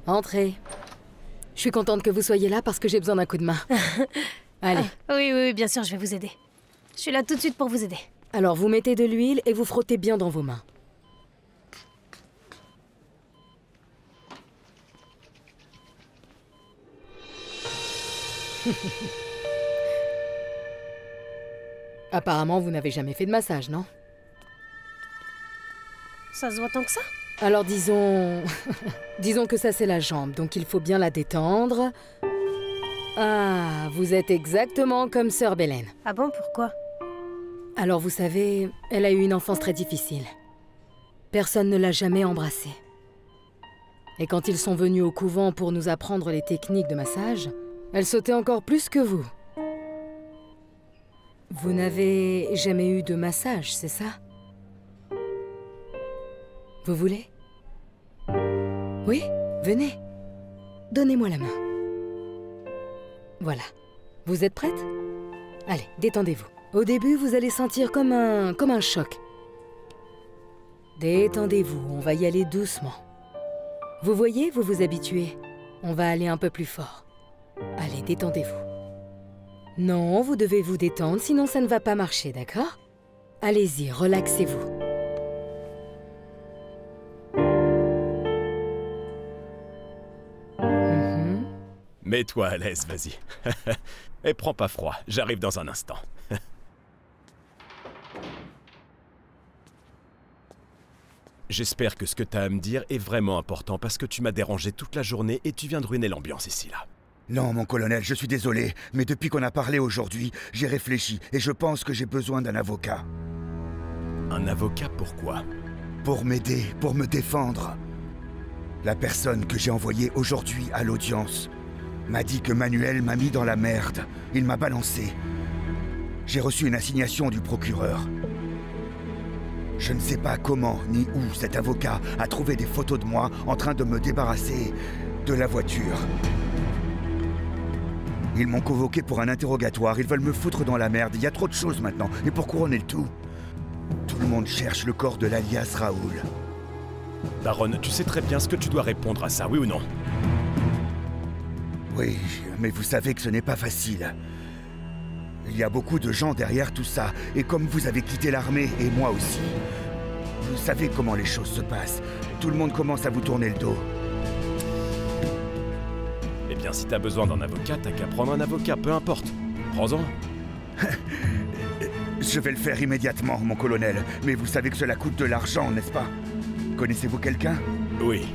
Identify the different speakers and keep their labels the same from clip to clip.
Speaker 1: Entrez. Je suis contente que vous soyez là parce que j'ai besoin d'un coup de main. Allez.
Speaker 2: Oui, bien sûr, je vais vous aider. Je suis là tout de suite pour vous aider.
Speaker 1: Alors, vous mettez de l'huile et vous frottez bien dans vos mains. Apparemment, vous n'avez jamais fait de massage, non?
Speaker 2: Ça se voit tant que ça?
Speaker 1: Alors disons... disons que ça c'est la jambe, donc il faut bien la détendre. Ah, vous êtes exactement comme Sœur Belen.
Speaker 2: Ah bon, pourquoi?
Speaker 1: Alors vous savez, elle a eu une enfance très difficile. Personne ne l'a jamais embrassée. Et quand ils sont venus au couvent pour nous apprendre les techniques de massage, elle sautait encore plus que vous. Vous n'avez jamais eu de massage, c'est ça? Vous voulez? Oui, venez. Donnez-moi la main. Voilà. Vous êtes prête? Allez, détendez-vous. Au début, vous allez sentir comme un choc. Détendez-vous, on va y aller doucement. Vous voyez, vous vous habituez. On va aller un peu plus fort. Allez, détendez-vous. Non, vous devez vous détendre, sinon ça ne va pas marcher, d'accord? Allez-y, relaxez-vous.
Speaker 3: Mets-toi à l'aise, vas-y. Et prends pas froid, j'arrive dans un instant. J'espère que ce que t'as à me dire est vraiment important parce que tu m'as dérangé toute la journée et tu viens de ruiner l'ambiance ici, là.
Speaker 4: Non, mon colonel, je suis désolé, mais depuis qu'on a parlé aujourd'hui, j'ai réfléchi et je pense que j'ai besoin d'un avocat.
Speaker 3: Un avocat, pourquoi?
Speaker 4: Pour m'aider, pour me défendre. La personne que j'ai envoyée aujourd'hui à l'audience m'a dit que Manuel m'a mis dans la merde. Il m'a balancé. J'ai reçu une assignation du procureur. Je ne sais pas comment ni où cet avocat a trouvé des photos de moi en train de me débarrasser de la voiture. Ils m'ont convoqué pour un interrogatoire. Ils veulent me foutre dans la merde. Il y a trop de choses maintenant. Et pour couronner le tout le monde cherche le corps de l'alias Raoul.
Speaker 3: Baron, tu sais très bien ce que tu dois répondre à ça, oui ou non?
Speaker 4: Oui, mais vous savez que ce n'est pas facile. Il y a beaucoup de gens derrière tout ça, et comme vous avez quitté l'armée, et moi aussi, vous savez comment les choses se passent. Tout le monde commence à vous tourner le dos.
Speaker 3: Eh bien, si t'as besoin d'un avocat, t'as qu'à prendre un avocat, peu importe. Prends-en.
Speaker 4: Je vais le faire immédiatement, mon colonel, mais vous savez que cela coûte de l'argent, n'est-ce pas? Connaissez-vous quelqu'un?
Speaker 3: Oui.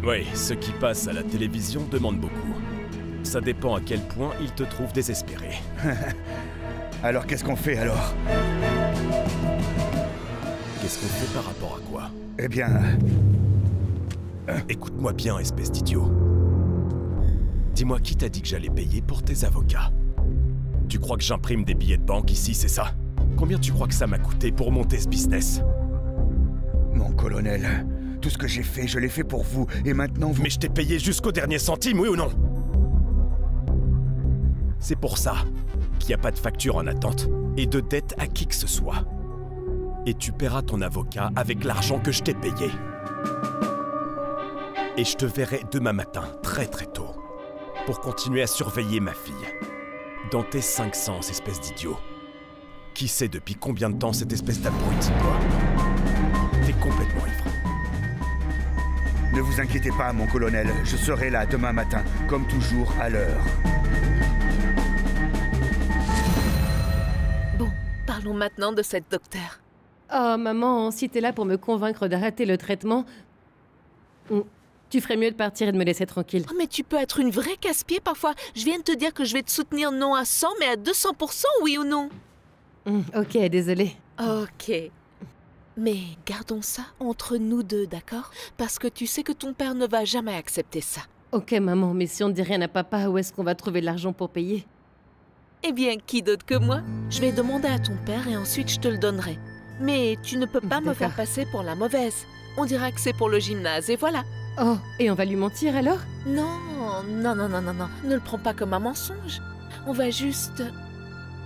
Speaker 3: Oui, ceux qui passent à la télévision demandent beaucoup. Ça dépend à quel point ils te trouvent désespéré.
Speaker 4: Alors qu'est-ce qu'on fait alors?
Speaker 3: Qu'est-ce qu'on fait par rapport à quoi?
Speaker 4: Eh bien...
Speaker 3: Écoute-moi bien, espèce d'idiot. Dis-moi qui t'a dit que j'allais payer pour tes avocats? Tu crois que j'imprime des billets de banque ici, c'est ça? Combien tu crois que ça m'a coûté pour monter ce business?
Speaker 4: Mon colonel, tout ce que j'ai fait, je l'ai fait pour vous, et maintenant vous...
Speaker 3: Mais je t'ai payé jusqu'au dernier centime, oui ou non? C'est pour ça qu'il n'y a pas de facture en attente et de dette à qui que ce soit. Et tu paieras ton avocat avec l'argent que je t'ai payé. Et je te verrai demain matin, très très tôt, pour continuer à surveiller ma fille. Dans tes 5 sens, espèce d'idiot. Qui sait depuis combien de temps cette espèce d'abruti boit? T'es complètement ivre.
Speaker 4: Ne vous inquiétez pas, mon colonel, je serai là demain matin, comme toujours, à l'heure.
Speaker 5: Bon, parlons maintenant de cette docteure.
Speaker 2: Oh, maman, si t'es là pour me convaincre d'arrêter le traitement, tu ferais mieux de partir et de me laisser tranquille.
Speaker 5: Oh, mais tu peux être une vraie casse-pied parfois. Je viens de te dire que je vais te soutenir non à 100, mais à 200%, oui ou non?
Speaker 2: Ok, désolée.
Speaker 5: Ok. Mais gardons ça entre nous deux, d'accord? Parce que tu sais que ton père ne va jamais accepter ça.
Speaker 2: Ok, maman, mais si on ne dit rien à papa, où est-ce qu'on va trouver de l'argent pour payer?
Speaker 5: Eh bien, qui d'autre que moi? Je vais demander à ton père et ensuite je te le donnerai. Mais tu ne peux pas me faire passer pour la mauvaise. On dira que c'est pour le gymnase et voilà.
Speaker 2: Oh, et on va lui mentir alors?
Speaker 5: Non, non, non, non, non, non. Ne le prends pas comme un mensonge. On va juste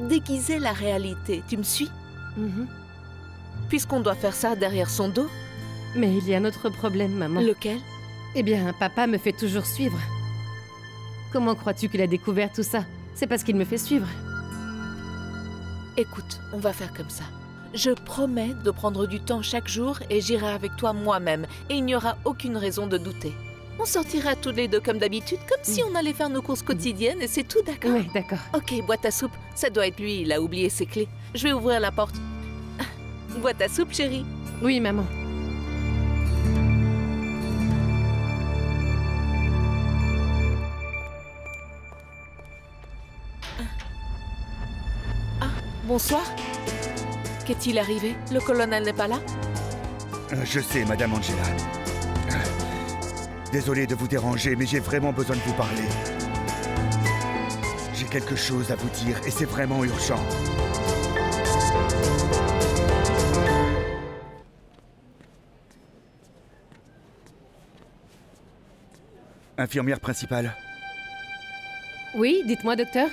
Speaker 5: déguiser la réalité. Tu me suis?
Speaker 2: Mm-hmm.
Speaker 5: Puisqu'on doit faire ça derrière son dos.
Speaker 2: Mais il y a un autre problème, maman.
Speaker 5: Lequel?
Speaker 2: Eh bien, papa me fait toujours suivre. Comment crois-tu qu'il a découvert tout ça? C'est parce qu'il me fait suivre.
Speaker 5: Écoute, on va faire comme ça. Je promets de prendre du temps chaque jour et j'irai avec toi moi-même. Et il n'y aura aucune raison de douter. On sortira tous les deux comme d'habitude, comme si on allait faire nos courses quotidiennes et c'est tout, d'accord?
Speaker 2: Oui, d'accord.
Speaker 5: Ok, bois ta soupe. Ça doit être lui, il a oublié ses clés. Je vais ouvrir la porte. Bois ta soupe, chérie.
Speaker 2: Oui, maman.
Speaker 5: Bonsoir. Qu'est-il arrivé? Le colonel n'est pas là?
Speaker 4: Je sais, Madame Angela. Désolé de vous déranger, mais j'ai vraiment besoin de vous parler. J'ai quelque chose à vous dire et c'est vraiment urgent. Infirmière principale,
Speaker 2: Oui, dites-moi, docteur.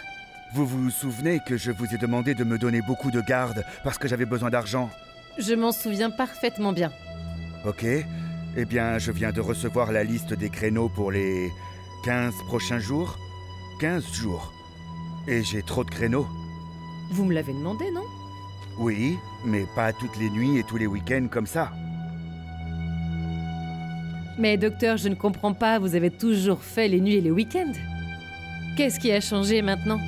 Speaker 4: vous vous souvenez que je vous ai demandé de me donner beaucoup de garde parce que j'avais besoin d'argent?
Speaker 2: Je m'en souviens parfaitement bien.
Speaker 4: Ok. Eh bien, je viens de recevoir la liste des créneaux pour les 15 prochains jours. 15 jours. Et j'ai trop de créneaux.
Speaker 2: Vous me l'avez demandé, non?
Speaker 4: Oui, mais pas toutes les nuits et tous les week-ends comme ça.
Speaker 2: Mais docteur, je ne comprends pas, vous avez toujours fait les nuits et les week-ends. Qu'est-ce qui a changé maintenant?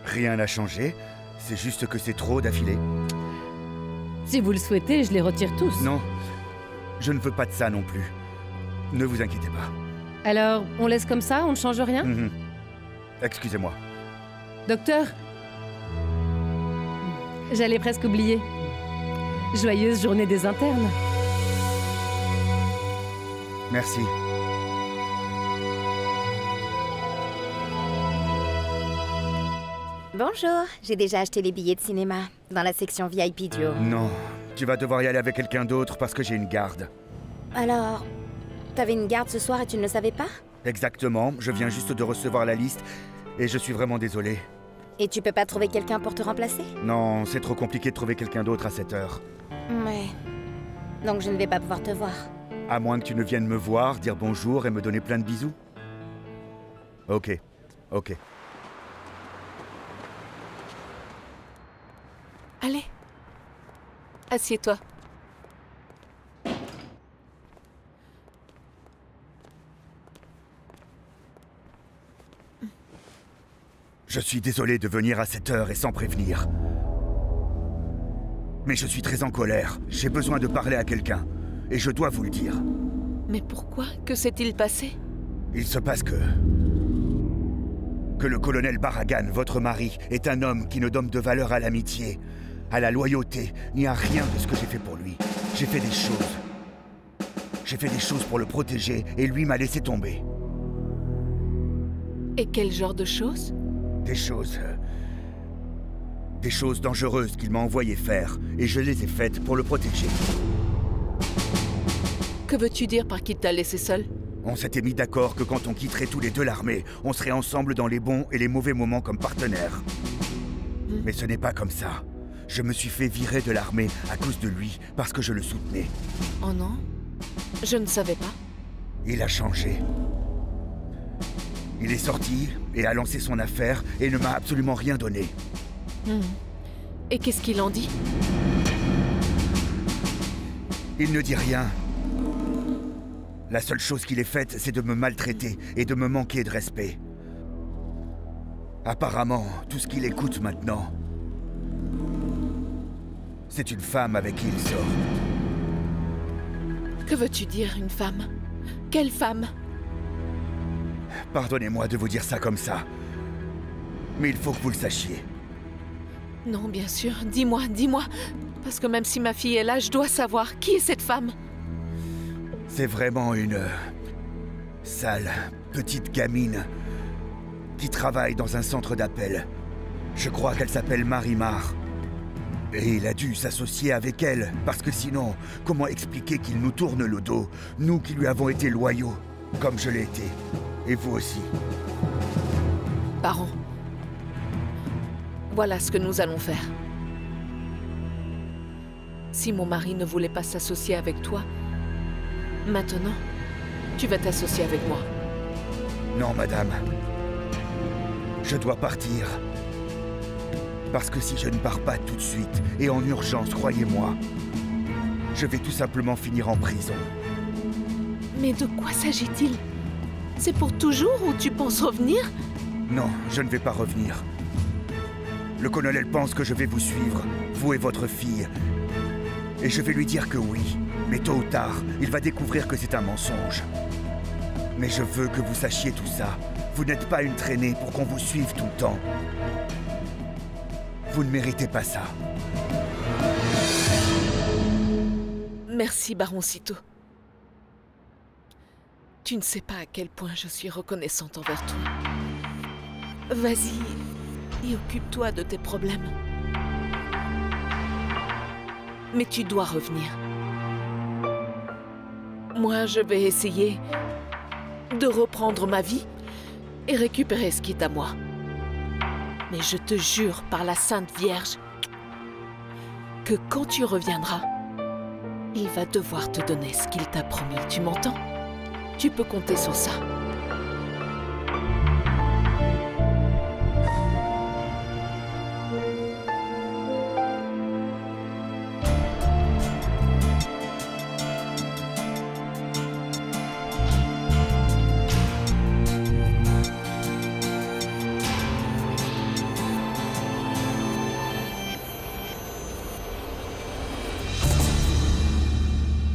Speaker 4: Rien n'a changé. C'est juste que c'est trop d'affilée.
Speaker 2: Si vous le souhaitez, je les retire tous.
Speaker 4: Non, je ne veux pas de ça non plus. Ne vous inquiétez pas.
Speaker 2: Alors, on laisse comme ça, on ne change rien?
Speaker 4: Mhm. Excusez-moi.
Speaker 2: Docteur? J'allais presque oublier. Joyeuse journée des internes.
Speaker 4: Merci.
Speaker 6: Bonjour, j'ai déjà acheté les billets de cinéma, dans la section VIP Duo.
Speaker 4: Non, tu vas devoir y aller avec quelqu'un d'autre parce que j'ai une garde.
Speaker 6: Alors, t'avais une garde ce soir et tu ne le savais pas?
Speaker 4: Exactement, je viens juste de recevoir la liste et je suis vraiment désolé.
Speaker 6: Et tu peux pas trouver quelqu'un pour te remplacer?
Speaker 4: Non, c'est trop compliqué de trouver quelqu'un d'autre à cette heure.
Speaker 6: Ouais. Donc je ne vais pas pouvoir te voir.
Speaker 4: À moins que tu ne viennes me voir, dire bonjour et me donner plein de bisous. Ok, ok.
Speaker 5: Allez. Assieds-toi.
Speaker 4: Je suis désolé de venir à cette heure et sans prévenir. Mais je suis très en colère. J'ai besoin de parler à quelqu'un. Et je dois vous le dire.
Speaker 5: Mais pourquoi? Que s'est-il passé?
Speaker 4: Il se passe que le colonel Barragan, votre mari, est un homme qui ne donne de valeur à l'amitié, à la loyauté, ni à rien de ce que j'ai fait pour lui. J'ai fait des choses. J'ai fait des choses pour le protéger et lui m'a laissé tomber.
Speaker 5: Et quel genre de choses?
Speaker 4: Des choses... des choses dangereuses qu'il m'a envoyé faire, et je les ai faites pour le protéger.
Speaker 5: Que veux-tu dire par qu'il t'a laissé seul?
Speaker 4: On s'était mis d'accord que quand on quitterait tous les deux l'armée, on serait ensemble dans les bons et les mauvais moments comme partenaires. Mais ce n'est pas comme ça. Je me suis fait virer de l'armée à cause de lui, parce que je le soutenais.
Speaker 5: Oh non? Je ne savais pas.
Speaker 4: Il a changé. Il est sorti et a lancé son affaire et ne m'a absolument rien donné.
Speaker 5: Et qu'est-ce qu'il en dit?
Speaker 4: Il ne dit rien. La seule chose qu'il ait faite, c'est de me maltraiter et de me manquer de respect. Apparemment, tout ce qu'il écoute maintenant, c'est une femme avec qui il sort.
Speaker 5: Que veux-tu dire, une femme? Quelle femme?
Speaker 4: Pardonnez-moi de vous dire ça comme ça. Mais il faut que vous le sachiez.
Speaker 5: Non, bien sûr. Dis-moi, dis-moi. Parce que même si ma fille est là, je dois savoir. Qui est cette femme?
Speaker 4: C'est vraiment une... sale, petite gamine qui travaille dans un centre d'appel. Je crois qu'elle s'appelle Marimar. Et il a dû s'associer avec elle, parce que sinon, comment expliquer qu'il nous tourne le dos, nous qui lui avons été loyaux, comme je l'ai été. Et vous aussi.
Speaker 5: Baron. Voilà ce que nous allons faire. Si mon mari ne voulait pas s'associer avec toi, Maintenant, tu vas t'associer avec moi.
Speaker 4: Non, madame. Je dois partir. Parce que si je ne pars pas tout de suite, et en urgence, croyez-moi, je vais tout simplement finir en prison.
Speaker 5: Mais de quoi s'agit-il? C'est pour toujours ou tu penses revenir?
Speaker 4: Non, je ne vais pas revenir. Le colonel pense que je vais vous suivre, vous et votre fille. Et je vais lui dire que oui. Mais tôt ou tard, il va découvrir que c'est un mensonge. Mais je veux que vous sachiez tout ça. Vous n'êtes pas une traînée pour qu'on vous suive tout le temps. Vous ne méritez pas ça.
Speaker 5: Merci, Baron Cito. Tu ne sais pas à quel point je suis reconnaissante envers toi. Vas-y et occupe-toi de tes problèmes. Mais tu dois revenir. Moi, je vais essayer de reprendre ma vie et récupérer ce qui est à moi. Mais je te jure par la Sainte Vierge que quand tu reviendras, il va devoir te donner ce qu'il t'a promis. Tu m'entends? Tu peux compter sur ça.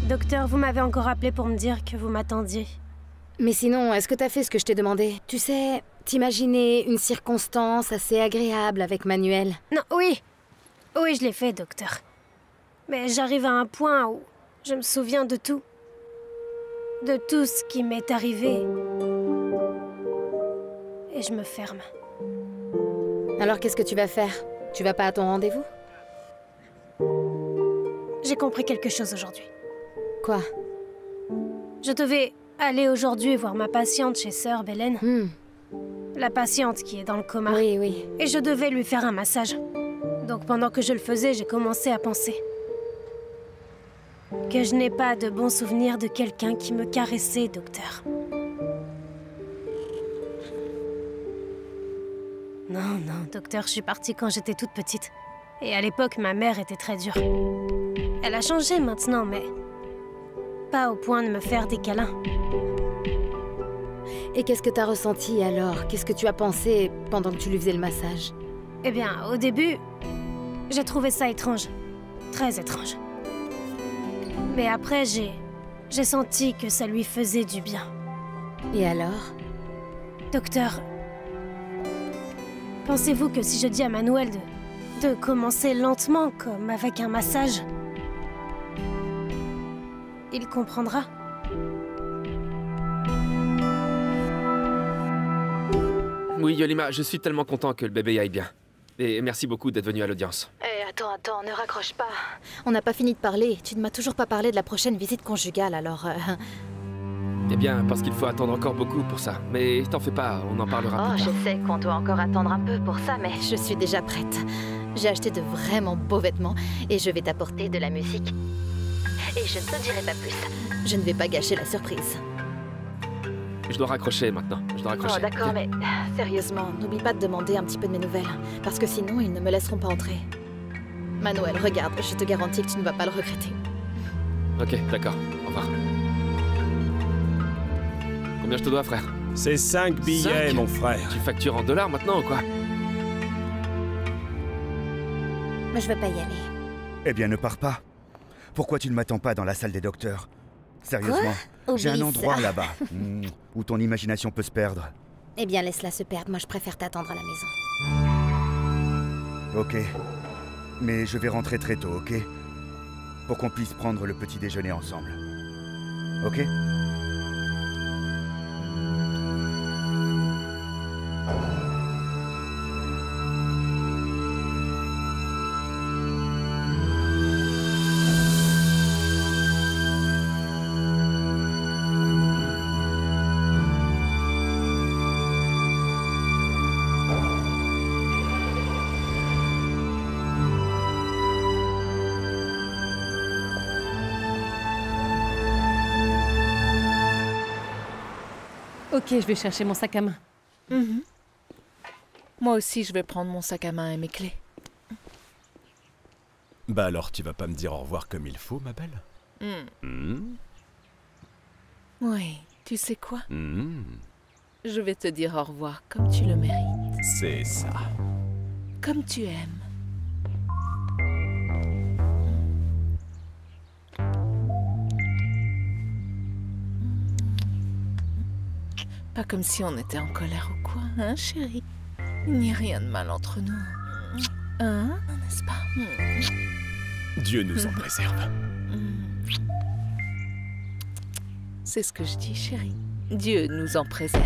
Speaker 7: Docteur, vous m'avez encore appelé pour me dire que vous m'attendiez.
Speaker 1: Mais sinon, est-ce que t'as fait ce que je t'ai demandé? Tu sais, t'imaginer une circonstance assez agréable avec Manuel.
Speaker 7: Non, oui. Oui, je l'ai fait, docteur. Mais j'arrive à un point où je me souviens de tout. De tout ce qui m'est arrivé. Et je me ferme.
Speaker 1: Alors qu'est-ce que tu vas faire? Tu vas pas à ton rendez-vous?
Speaker 7: J'ai compris quelque chose aujourd'hui.
Speaker 1: Quoi?
Speaker 7: Je devais aller aujourd'hui voir ma patiente chez Sœur Belen. La patiente qui est dans le coma.
Speaker 1: Oui, oui.
Speaker 7: Et je devais lui faire un massage. Donc pendant que je le faisais, j'ai commencé à penser que je n'ai pas de bons souvenirs de quelqu'un qui me caressait, docteur. Non, non, docteur, je suis partie quand j'étais toute petite. Et à l'époque, ma mère était très dure. Elle a changé maintenant, mais pas au point de me faire des câlins.
Speaker 1: Et qu'est-ce que t'as ressenti alors? Qu'est-ce que tu as pensé pendant que tu lui faisais le massage?
Speaker 7: Eh bien, au début, j'ai trouvé ça étrange. Très étrange. Mais après, j'ai senti que ça lui faisait du bien.
Speaker 1: Et alors?
Speaker 7: Docteur, pensez-vous que si je dis à Manuel de commencer lentement, comme avec un massage, il comprendra?
Speaker 8: Oui, Yolima, je suis tellement content que le bébé aille bien. Et merci beaucoup d'être venu à l'audience.
Speaker 9: Attends, ne raccroche pas. On n'a pas fini de parler. Tu ne m'as toujours pas parlé de la prochaine visite conjugale, alors...
Speaker 8: Eh bien, parce qu'il faut attendre encore beaucoup pour ça. Mais t'en fais pas, on en parlera plus tard.
Speaker 9: Je sais qu'on doit encore attendre un peu pour ça, mais je suis déjà prête. J'ai acheté de vraiment beaux vêtements et je vais t'apporter de la musique. Et je ne te dirai pas plus. Je ne vais pas gâcher la surprise.
Speaker 8: Je dois raccrocher maintenant, je dois raccrocher.
Speaker 9: Oh d'accord, mais sérieusement, n'oublie pas de demander un petit peu de mes nouvelles. Parce que sinon, ils ne me laisseront pas entrer. Manuel, regarde, je te garantis que tu ne vas pas le regretter.
Speaker 8: Ok, d'accord, au revoir. Combien je te dois, frère?
Speaker 3: C'est 5 billets,
Speaker 8: 5?
Speaker 3: mon frère.
Speaker 8: Tu factures en dollars maintenant ou quoi?
Speaker 6: Mais je veux pas y aller.
Speaker 4: Eh bien, ne pars pas. Pourquoi tu ne m'attends pas dans la salle des docteurs? Sérieusement, j'ai un
Speaker 6: Oublie
Speaker 4: endroit
Speaker 6: ça.
Speaker 4: là-bas où ton imagination peut se perdre.
Speaker 6: Eh bien, laisse-la se perdre. Moi, je préfère t'attendre à la maison.
Speaker 4: Ok. Mais je vais rentrer très tôt, ok? Pour qu'on puisse prendre le petit déjeuner ensemble. Ok?
Speaker 2: Ok, je vais chercher mon sac à main.
Speaker 5: Moi aussi, je vais prendre mon sac à main et mes clés.
Speaker 3: Bah alors, tu vas pas me dire au revoir comme il faut, ma belle?
Speaker 5: Oui, tu sais quoi? Je vais te dire au revoir comme tu le mérites.
Speaker 3: C'est ça.
Speaker 5: Comme tu aimes. Pas comme si on était en colère ou quoi, hein, chérie? Il n'y a rien de mal entre nous. Hein, n'est-ce pas?
Speaker 3: Dieu nous en préserve.
Speaker 5: C'est ce que je dis, chérie. Dieu nous en préserve.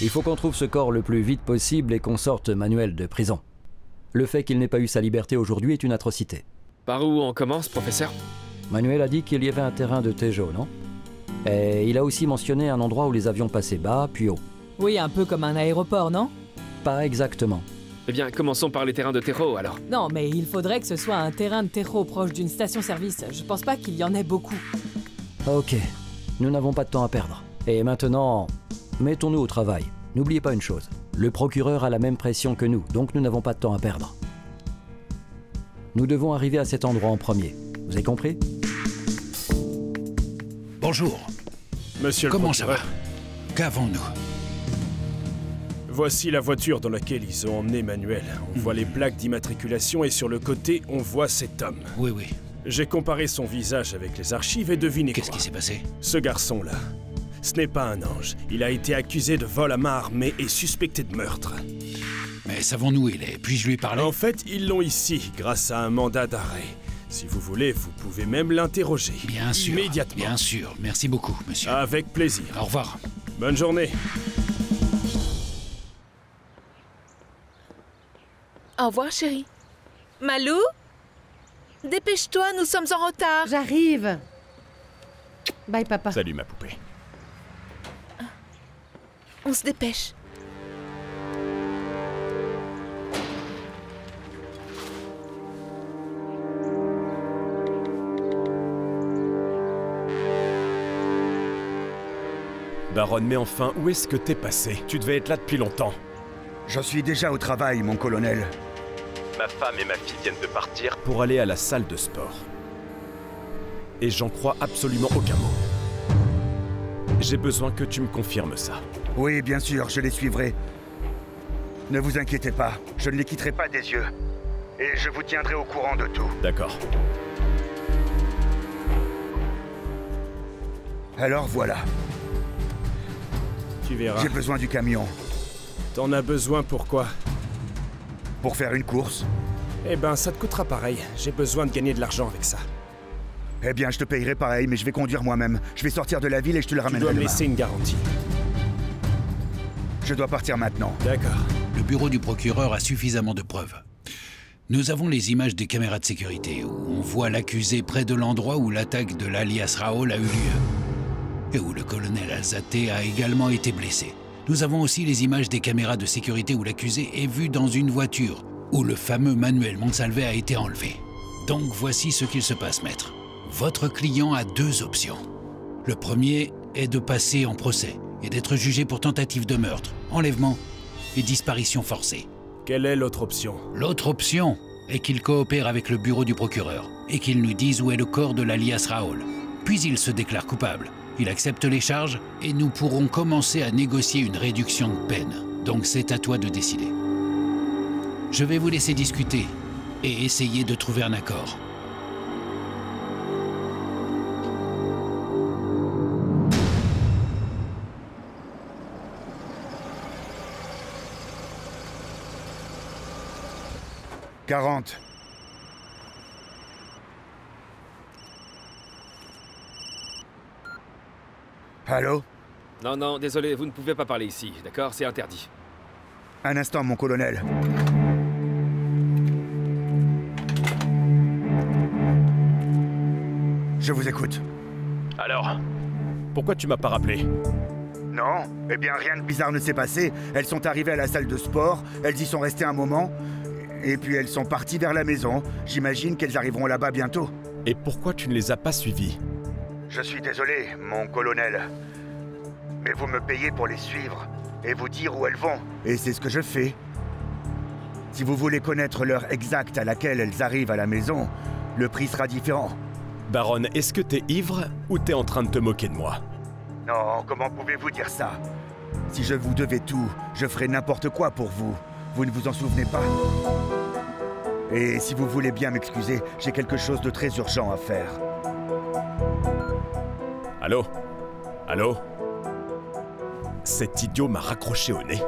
Speaker 10: Il faut qu'on trouve ce corps le plus vite possible et qu'on sorte Manuel de prison. Le fait qu'il n'ait pas eu sa liberté aujourd'hui est une atrocité.
Speaker 8: Par où on commence, professeur?
Speaker 10: Manuel a dit qu'il y avait un terrain de Tejo, non? Et il a aussi mentionné un endroit où les avions passaient bas, puis haut.
Speaker 11: Oui, un peu comme un aéroport, non?
Speaker 10: Pas exactement.
Speaker 8: Eh bien, commençons par les terrains de terreau, alors.
Speaker 11: Non, mais il faudrait que ce soit un terrain de terreau proche d'une station-service. Je pense pas qu'il y en ait beaucoup.
Speaker 10: Ok, nous n'avons pas de temps à perdre. Et maintenant, mettons-nous au travail. N'oubliez pas une chose, le procureur a la même pression que nous, donc nous n'avons pas de temps à perdre. Nous devons arriver à cet endroit en premier. Vous avez compris?
Speaker 12: Bonjour.
Speaker 3: Monsieur le
Speaker 12: Comment ça va?
Speaker 3: procureur,
Speaker 12: Qu'avons-nous?
Speaker 3: voici la voiture dans laquelle ils ont emmené Manuel. On voit les plaques d'immatriculation et sur le côté, on voit cet homme.
Speaker 12: Oui, oui.
Speaker 3: J'ai comparé son visage avec les archives et devinez quoi?
Speaker 12: Qu'est-ce qui s'est passé?
Speaker 3: Ce garçon-là, ce n'est pas un ange. Il a été accusé de vol à main armée et suspecté de meurtre.
Speaker 12: Mais savons-nous où il est? Puis-je lui parler?
Speaker 3: En fait, ils l'ont ici, grâce à un mandat d'arrêt. Si vous voulez, vous pouvez même l'interroger.
Speaker 12: Bien sûr.
Speaker 3: Immédiatement.
Speaker 12: Bien sûr. Merci beaucoup, monsieur.
Speaker 3: Avec plaisir.
Speaker 12: Au revoir.
Speaker 3: Bonne journée.
Speaker 5: Au revoir, chérie. Malou? Dépêche-toi, nous sommes en retard.
Speaker 2: J'arrive. Bye, papa.
Speaker 3: Salut, ma poupée.
Speaker 5: On se dépêche.
Speaker 3: Baronne, mais enfin, où est-ce que t'es passé? Tu devais être là depuis longtemps.
Speaker 4: Je suis déjà au travail, mon colonel.
Speaker 3: Ma femme et ma fille viennent de partir pour aller à la salle de sport. Et j'en crois absolument aucun mot. J'ai besoin que tu me confirmes ça.
Speaker 4: Oui, bien sûr, je les suivrai. Ne vous inquiétez pas, je ne les quitterai pas des yeux. Et je vous tiendrai au courant de tout.
Speaker 3: D'accord.
Speaker 4: Alors voilà,
Speaker 3: Tu verras.
Speaker 4: j'ai besoin du camion.
Speaker 3: T'en as besoin pourquoi?
Speaker 4: Pour faire une course.
Speaker 3: Eh ben, ça te coûtera pareil. J'ai besoin de gagner de l'argent avec ça.
Speaker 4: Eh bien, je te payerai pareil, mais je vais conduire moi-même. Je vais sortir de la ville et je te le
Speaker 3: Tu
Speaker 4: ramènerai
Speaker 3: dois me
Speaker 4: demain.
Speaker 3: laisser une garantie.
Speaker 4: Je dois partir maintenant.
Speaker 3: D'accord.
Speaker 12: Le bureau du procureur a suffisamment de preuves. Nous avons les images des caméras de sécurité où on voit l'accusé près de l'endroit où l'attaque de l'alias Raoul a eu lieu. Et où le colonel Alzate a également été blessé. Nous avons aussi les images des caméras de sécurité où l'accusé est vu dans une voiture où le fameux Manuel Monsalve a été enlevé. Donc voici ce qu'il se passe, maître. Votre client a deux options. Le premier est de passer en procès et d'être jugé pour tentative de meurtre, enlèvement et disparition forcée.
Speaker 3: Quelle est l'autre option?
Speaker 12: L'autre option est qu'il coopère avec le bureau du procureur et qu'il nous dise où est le corps de l'alias Raoul. Puis il se déclare coupable. Il accepte les charges et nous pourrons commencer à négocier une réduction de peine. Donc c'est à toi de décider. Je vais vous laisser discuter et essayer de trouver un accord. «
Speaker 4: 40. Allô?
Speaker 8: Non, non, désolé, vous ne pouvez pas parler ici, d'accord? C'est interdit.
Speaker 4: Un instant, mon colonel. Je vous écoute.
Speaker 3: Alors? Pourquoi tu m'as pas rappelé?
Speaker 4: Non? Eh bien, rien de bizarre ne s'est passé. Elles sont arrivées à la salle de sport, elles y sont restées un moment, Et puis elles sont parties vers la maison. J'imagine qu'elles arriveront là-bas bientôt.
Speaker 3: Et pourquoi tu ne les as pas suivies?
Speaker 4: Je suis désolé, mon colonel. Mais vous me payez pour les suivre et vous dire où elles vont. Et c'est ce que je fais. Si vous voulez connaître l'heure exacte à laquelle elles arrivent à la maison, le prix sera différent.
Speaker 3: Baron, est-ce que t'es ivre ou t'es en train de te moquer de moi?
Speaker 4: Non, comment pouvez-vous dire ça? Si je vous devais tout, je ferais n'importe quoi pour vous. Vous ne vous en souvenez pas? Et si vous voulez bien m'excuser, j'ai quelque chose de très urgent à faire.
Speaker 3: Allô? Allô? Cet idiot m'a raccroché au nez.